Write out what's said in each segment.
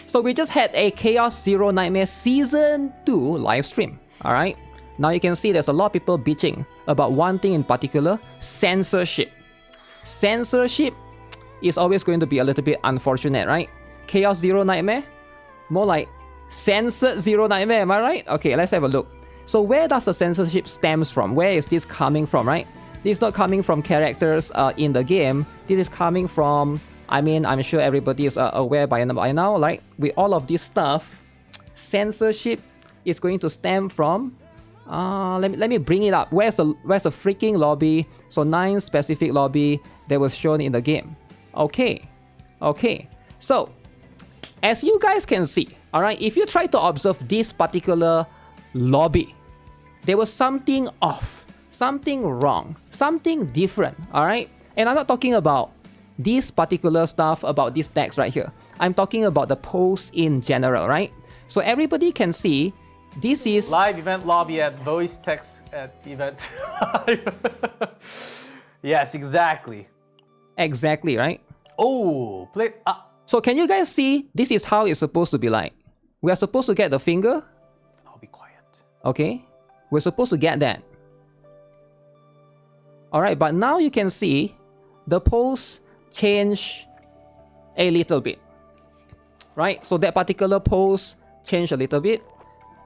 So we just had a Chaos Zero Nightmare Season 2 live stream. Alright? Now you can see there's a lot of people bitching about one thing in particular, censorship. Censorship is always going to be a little bit unfortunate, right? Chaos Zero Nightmare? More like Censored Zero Nightmare, am I right? Okay, let's have a look. So where does the censorship stems from? Where is this coming from, right? This is not coming from characters in the game. This is coming from, I mean, I'm sure everybody is aware by now, like, with all of this stuff, censorship is going to stem from, let me bring it up. Where's the freaking lobby? So 9 specific lobby that was shown in the game. Okay. So, as you guys can see, alright, if you try to observe this particular lobby, there was something off, something wrong, something different, alright? And I'm not talking about this particular stuff about these decks right here. I'm talking about the post in general, right? So everybody can see this is live event lobby at voice text at event. Yes, exactly. Exactly, right? Oh, play. So can you guys see this is how it's supposed to be like? We are supposed to get the finger. I'll be quiet. Okay. We're supposed to get that. Alright, but now you can see the pose change a little bit. Right? So that particular pose changed a little bit.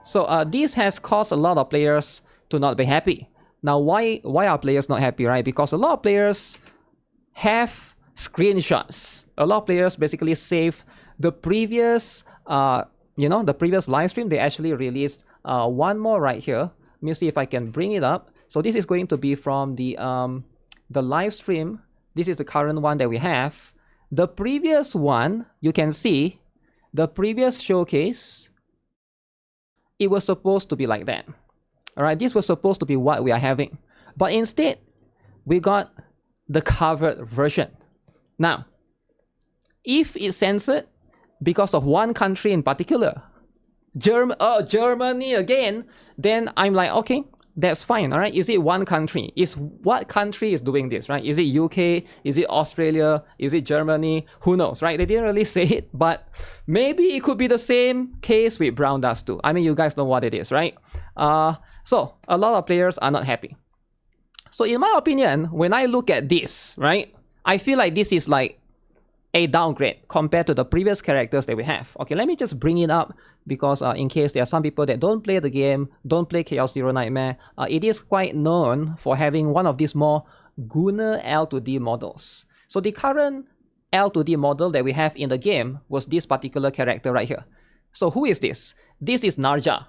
So this has caused a lot of players to not be happy. Now why are players not happy, right? Because a lot of players have screenshots. A lot of players basically save the previous the previous live stream. They actually released one more right here. Let me see if I can bring it up. So this is going to be from the live stream. This is the current one that we have. The previous one, you can see the previous showcase, it was supposed to be like that. Alright, this was supposed to be what we are having. But instead, we got the covered version. Now, if it's censored because of one country in particular, Germany again, then I'm like, okay, that's fine, alright? Is it one country? What country is doing this, right? Is it UK? Is it Australia? Is it Germany? Who knows, right? They didn't really say it, but maybe it could be the same case with Brown Dust too. I mean, you guys know what it is, right? So, a lot of players are not happy. So in my opinion, when I look at this, right, I feel like this is like a downgrade compared to the previous characters that we have. Okay, let me just bring it up because in case there are some people that don't play the game, don't play Chaos Zero Nightmare, it is quite known for having one of these more Gunner L2D models. So the current L2D model that we have in the game was this particular character right here. So who is this? This is Narja.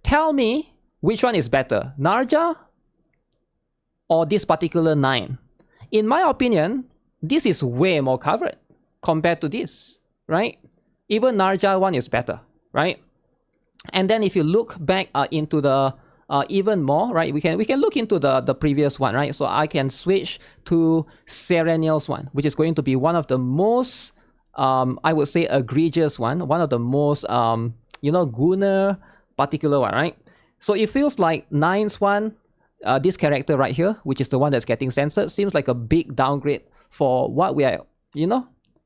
Tell me which one is better, Narja or this particular 9? In my opinion, this is way more covered compared to this, right? Even Narja one is better, right? And then if you look back into the even more, right? We can look into the previous one, right? So I can switch to Serenial's one, which is going to be one of the most, I would say, egregious one of the most, Gunner particular one, right? So it feels like 9's one, this character right here, which is the one that's getting censored, seems like a big downgrade for what we are,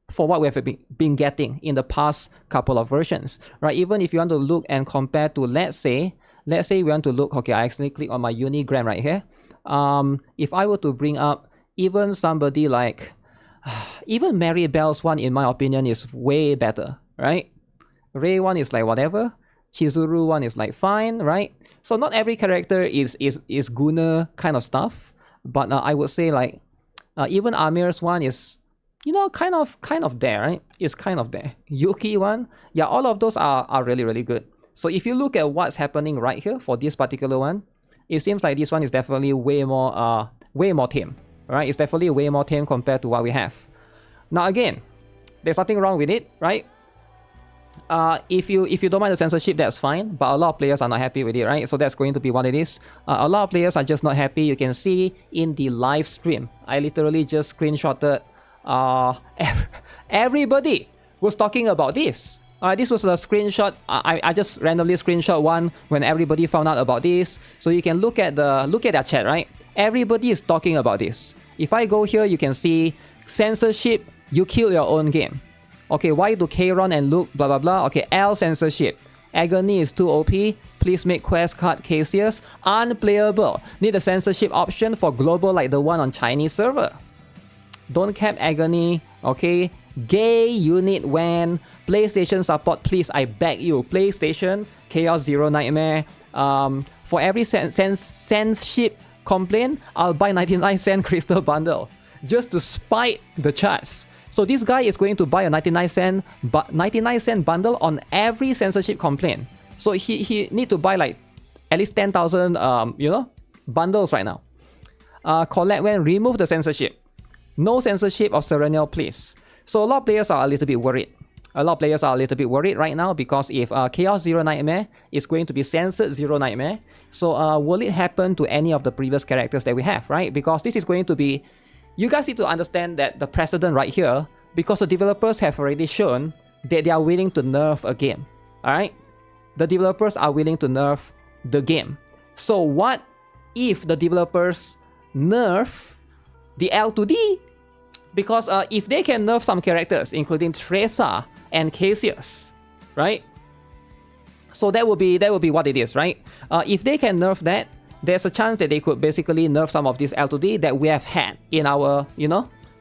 for what we have been getting in the past couple of versions, right? Even if you want to look and compare to, let's say we want to look, okay, I accidentally click on my Unigram right here. If I were to bring up even somebody like, even Maribel's one, in my opinion, is way better, right? Ray one is like whatever. Chizuru one is like fine, right? So not every character is Gunner kind of stuff, but I would say like even Amir's one is, kind of there, right? It's kind of there. Yuki one, yeah, all of those are really, really good. So if you look at what's happening right here for this particular one, it seems like this one is definitely way more tame, right? It's definitely way more tame compared to what we have. Now again, there's nothing wrong with it, right? If you don't mind the censorship, that's fine, but a lot of players are not happy with it, right? So that's going to be what it is. A lot of players are just not happy. You can see in the live stream, I literally just screenshotted. Everybody was talking about this. This was a screenshot. I just randomly screenshot one when everybody found out about this. So you can look at that chat, right? Everybody is talking about this. If I go here, you can see censorship. You kill your own game. Okay, why do Kron and Luke blah blah blah? Okay, L censorship. Agony is too OP. Please make quest card Cassius unplayable. Need a censorship option for global like the one on Chinese server. Don't cap Agony. Okay. Gay unit when PlayStation support, please, I beg you. PlayStation Chaos Zero Nightmare. For every censorship complaint, I'll buy 99-cent crystal bundle just to spite the charts. So this guy is going to buy a 99-cent bundle on every censorship complaint. So he need to buy like at least 10,000 bundles right now. Collect when remove the censorship. No censorship of Serenial, please. So a lot of players are a little bit worried. Right now because if Chaos Zero Nightmare is going to be censored Zero Nightmare, so will it happen to any of the previous characters that we have, right? Because this is going to be, you guys need to understand that the precedent right here, because the developers have already shown that they are willing to nerf a game, alright? The developers are willing to nerf the game. So what if the developers nerf the L to D? Because if they can nerf some characters, including Tresa and Cassius, right? So that would be what it is, right? If they can nerf that, there's a chance that they could basically nerf some of this L to D that we have had in our,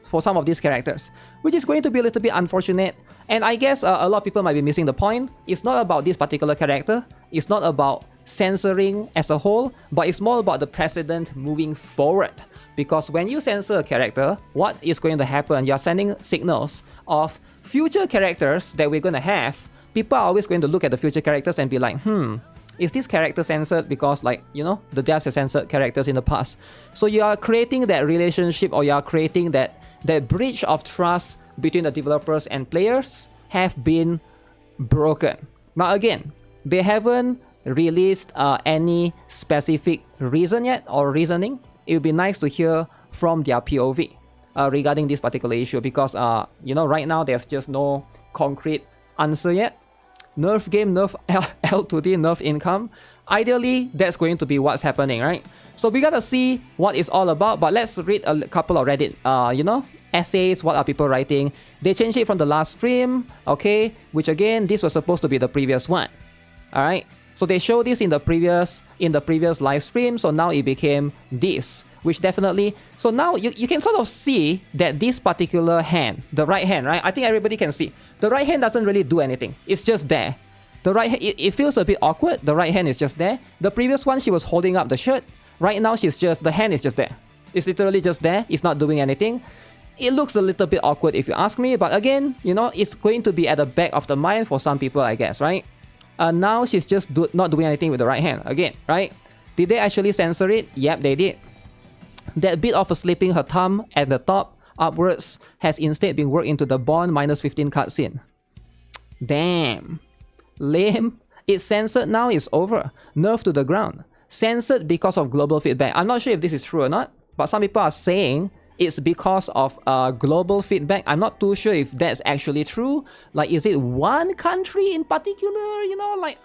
for some of these characters, which is going to be a little bit unfortunate. And I guess a lot of people might be missing the point. It's not about this particular character. It's not about censoring as a whole, but it's more about the precedent moving forward. Because when you censor a character, what is going to happen? You're sending signals of future characters that we're going to have. People are always going to look at the future characters and be like, is this character censored? Because the devs have censored characters in the past. So you are creating that relationship, or you are creating that bridge of trust between the developers and players have been broken. Now again, they haven't released any specific reason yet or reasoning. It would be nice to hear from their POV regarding this particular issue, because right now there's just no concrete answer yet. Nerf game, nerf L to D, nerf income. Ideally, that's going to be what's happening, right? So we gotta see what it's all about, but let's read a couple of Reddit, essays. What are people writing? They changed it from the last stream, okay? Which again, this was supposed to be the previous one, all right? So they showed this in the previous live stream, so now it became this, which definitely, so now you can sort of see that this particular hand, the right hand, right? I think everybody can see. The right hand doesn't really do anything. It's just there. The right hand, it feels a bit awkward. The right hand is just there. The previous one, she was holding up the shirt. Right now, the hand is just there. It's literally just there. It's not doing anything. It looks a little bit awkward if you ask me, but again, it's going to be at the back of the mind for some people, I guess, right? Now she's just not doing anything with the right hand again, right? Did they actually censor it? Yep, they did. That bit of slipping her thumb at the top upwards has instead been worked into the Bond -15 cutscene. Damn. Lame. It's censored now, it's over. Nerf to the ground. Censored because of global feedback. I'm not sure if this is true or not, but some people are saying it's because of global feedback. I'm not too sure if that's actually true. Like, is it one country in particular?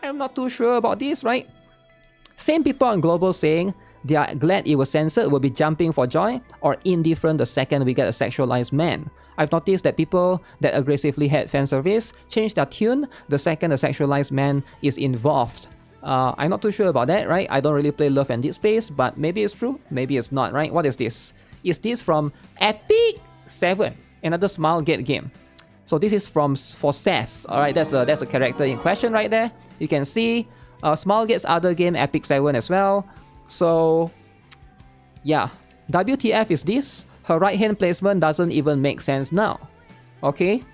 I'm not too sure about this, right? Same people on global saying they are glad it was censored will be jumping for joy or indifferent the second we get a sexualized man. I've noticed that people that aggressively had fan service change their tune the second a sexualized man is involved. I'm not too sure about that, right? I don't really play Love and Dead Space, but maybe it's true, maybe it's not, right? What is this? Is this from Epic 7, another Smilegate game? So this is for Sass. All right, that's the character in question right there. You can see Smilegate's other game, Epic 7 as well. So yeah, WTF is this? Her right hand placement doesn't even make sense now. Okay,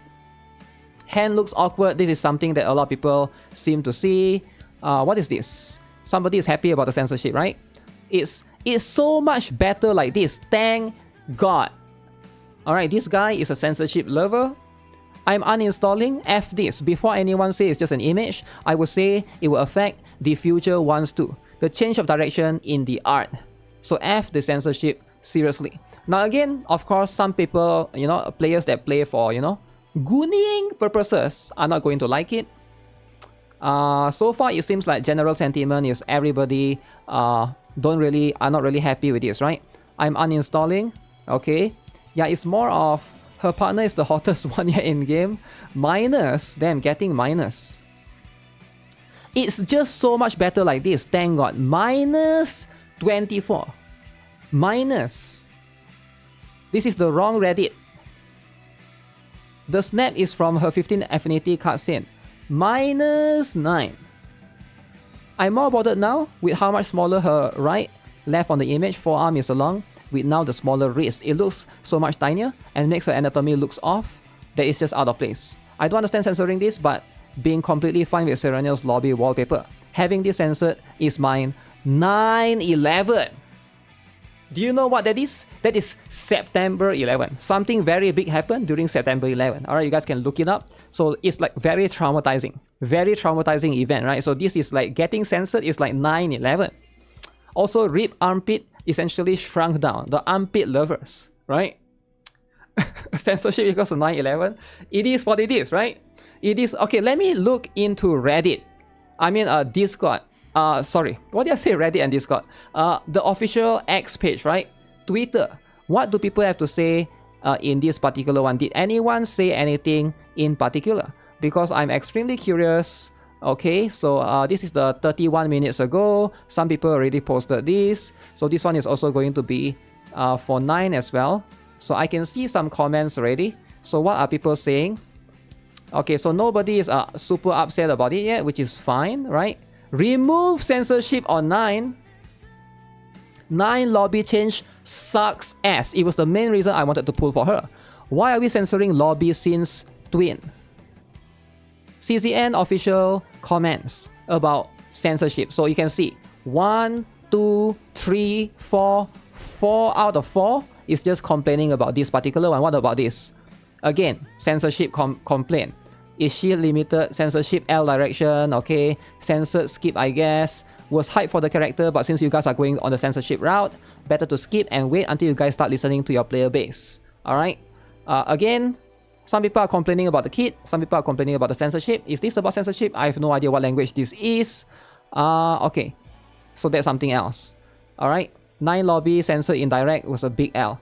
hand looks awkward. This is something that a lot of people seem to see. What is this? Somebody is happy about the censorship, right? It's so much better like this. Thank God. Alright, this guy is a censorship lover. I'm uninstalling. F this. Before anyone says it's just an image, I would say it will affect the future ones too. The change of direction in the art. So F the censorship seriously. Now again, of course, some people, players that play for, gooning purposes are not going to like it. So far, it seems like general sentiment is everybody are not really happy with this, right? I'm uninstalling. Okay, yeah, it's more of Her partner is the hottest one yet in game. Minus, damn, getting minus. It's just so much better like this, thank God. Minus 24. Minus. This is the wrong Reddit. The snap is from her 15 affinity cutscene. Minus 9. I'm more bothered now with how much smaller her right, left on the image, forearm is along, with now the smaller wrist. It looks so much tinier and makes her anatomy looks off that it's just out of place. I don't understand censoring this, but being completely fine with Serenial's lobby wallpaper. Having this censored is mine 9/11. Do you know what that is? That is September 11. Something very big happened during September 11. Alright, you guys can look it up. So it's like very traumatizing. Very traumatizing event, right? So this is like getting censored is like 9/11. Also, rib armpit essentially shrunk down. The armpit lovers, right? Censorship equals to 9/11. It is what it is, right? It is. Okay, let me look into Reddit. I mean, Discord. Sorry, what did I say? Reddit and Discord. The official X page, right? Twitter. What do people have to say in this particular one? Did anyone say anything in particular? Because I'm extremely curious. Okay, so this is the 31 minutes ago. Some people already posted this. So this one is also going to be for 9 as well. So I can see some comments already. So what are people saying? Okay, so nobody is super upset about it yet, which is fine, right? Remove censorship on 9. 9 lobby change sucks ass. It was the main reason I wanted to pull for her. Why are we censoring lobby since twin? CZN official comments about censorship. So you can see 1, 2, 3, 4. 4 out of 4 is just complaining about this particular one. What about this? Again, censorship complaint. Is she limited? Censorship L direction, okay. Censored skip, I guess. Was hyped for the character, but since you guys are going on the censorship route, better to skip and wait until you guys start listening to your player base. Alright? Again, some people are complaining about the kit. Some people are complaining about the censorship. Is this about censorship? I have no idea what language this is. Okay. So that's something else. Alright? 9 lobby censored indirect was a big L.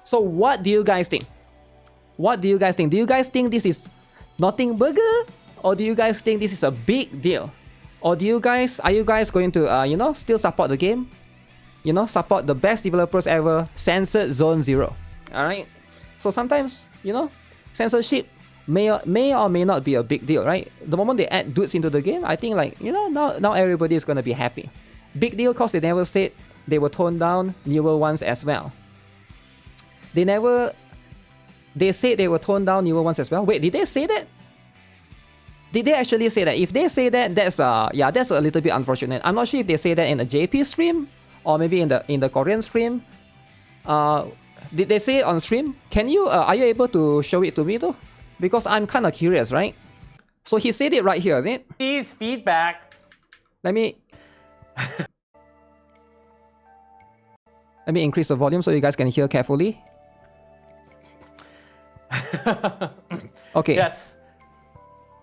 So what do you guys think? What do you guys think? Do you guys think this is nothing burger? Or do you guys think this is a big deal? Or do you guys, are you guys going to, you know, still support the game? You know, support the best developers ever, Censored Zone Zero. Alright? So sometimes, you know, censorship may or may not be a big deal, right? The moment they add dudes into the game, I think like, you know, now everybody is gonna be happy. Big deal cause they never said they will tone down newer ones as well. They said they will tone down newer ones as well. Wait, did they say that? Did they actually say that? If they say that, that's yeah, that's a little bit unfortunate. I'm not sure if they say that in the JP stream or maybe in the Korean stream. Did they say it on stream? Can you are you able to show it to me though? Because I'm kind of curious, right? So he said it right here, isn't it? Please feedback. Let me increase the volume so you guys can hear carefully. Okay. Yes.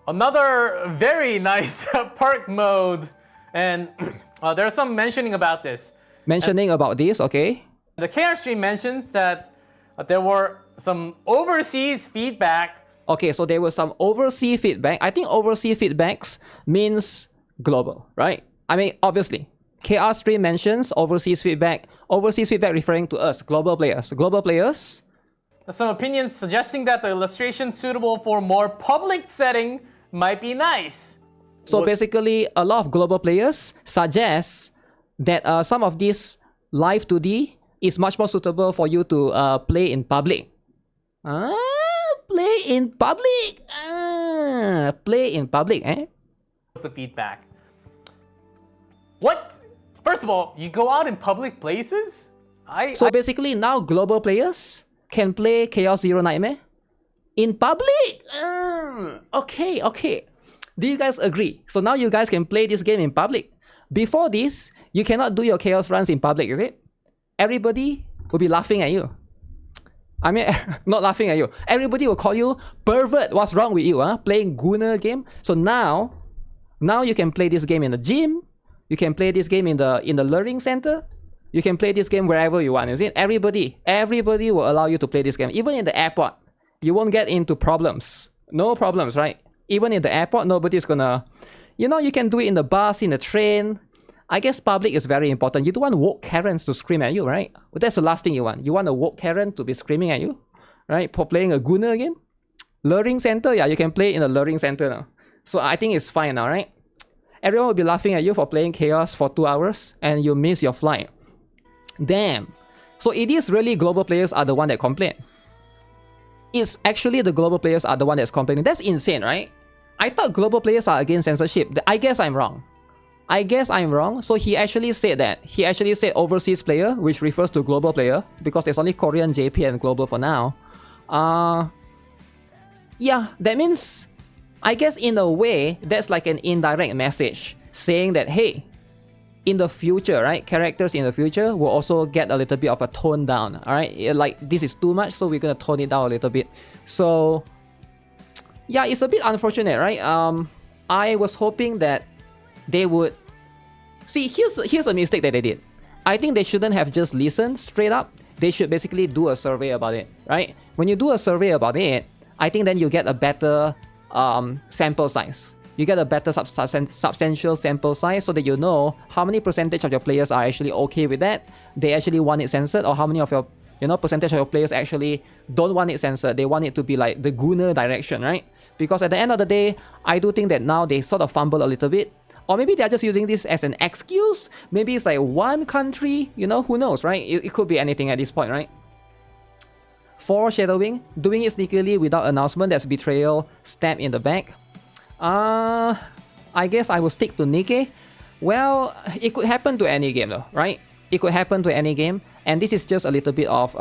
Another very nice park mode. And there's some mentioning about this. About this, okay. The KR stream mentions that there were some overseas feedback. Okay, so there was some overseas feedback. I think overseas feedbacks means global, right? I mean, obviously, KR stream mentions overseas feedback. Overseas feedback referring to us, global players. Global players. Some opinions suggesting that the illustration suitable for more public setting might be nice. So basically, a lot of global players suggest that some of this live 2D is much more suitable for you to play in public. Play in public? Play in public, eh? What's the feedback? What? First of all, you go out in public places? So basically, now global players can play Chaos Zero Nightmare in public? Okay. Do you guys agree? So now you guys can play this game in public. Before this, you cannot do your Chaos runs in public, is it? Everybody will be laughing at you. I mean, not laughing at you. Everybody will call you pervert. What's wrong with you, huh? Playing Gunner game. So now you can play this game in the gym. You can play this game in the learning center. You can play this game wherever you want, is it? Everybody will allow you to play this game. Even in the airport, you won't get into problems. No problems, right? Even in the airport, nobody's gonna... You know, you can do it in the bus, in the train. I guess public is very important. You don't want woke Karens to scream at you, right? But that's the last thing you want. You want a woke Karen to be screaming at you, right? For playing a Gunner game. Luring Center, yeah, you can play in a Luring Center now. So I think it's fine now, right? Everyone will be laughing at you for playing Chaos for 2 hours and you miss your flight. Damn. So it is really global players are the one that complain. It's actually the global players are the one that's complaining. That's insane, right? I thought global players are against censorship. I guess I'm wrong. So he actually said that. He actually said overseas player, which refers to global player, because there's only Korean, JP, and global for now. Yeah, that means, I guess in a way, that's like an indirect message saying that, hey, in the future, right, characters in the future will also get a little bit of a tone down, all right? Like, this is too much, so we're gonna tone it down a little bit. So, yeah, it's a bit unfortunate, right? I was hoping that they would... See, here's a mistake that they did. I think they shouldn't have just listened straight up. They should basically do a survey about it, right? When you do a survey about it, I think then you get a better sample size. You get a better substantial sample size so that you know how many percentage of your players are actually okay with that. They actually want it censored, or how many of your percentage of your players actually don't want it censored. They want it to be like the Gunner direction, right? Because at the end of the day, I do think that now they sort of fumble a little bit. Or maybe they're just using this as an excuse. Maybe it's like one country, who knows, right? It could be anything at this point, right? Foreshadowing, doing it sneakily without announcement, that's betrayal, stab in the back. I guess I will stick to Nikke. Well, it could happen to any game though, right? It could happen to any game. And this is just a little bit of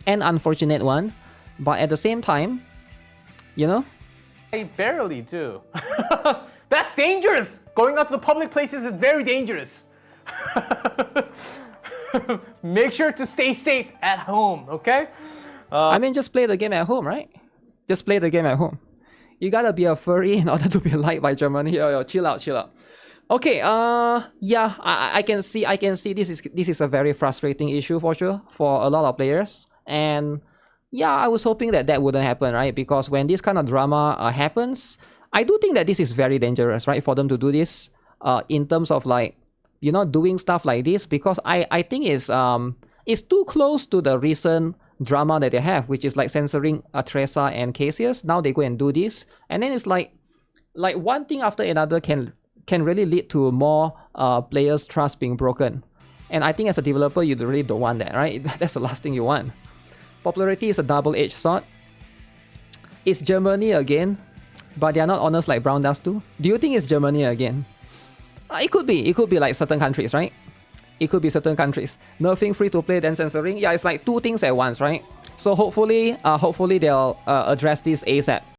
an unfortunate one. But at the same time, I barely do. That's dangerous! Going out to the public places is very dangerous. Make sure to stay safe at home, okay? I mean, just play the game at home, right? Just play the game at home. You gotta be a furry in order to be liked by Germany. Yo, chill out. Okay, yeah, I can see this is a very frustrating issue for sure for a lot of players. And yeah, I was hoping that wouldn't happen, right? Because when this kind of drama happens, I do think that this is very dangerous, right? For them to do this in terms of like, doing stuff like this, because I think it's too close to the recent drama that they have, which is like censoring Tressa and Cassius. Now they go and do this, and then it's like one thing after another can really lead to more players' trust being broken. And I think as a developer, you really don't want that, right? That's the last thing you want. Popularity is a double-edged sword. It's Germany again, but they're not honest like Brown Dust do. Do you think it's Germany again? It could be like certain countries, right? It could be certain countries. Nerfing free to play, then censoring. Yeah, it's like two things at once, right? So hopefully they'll address this ASAP.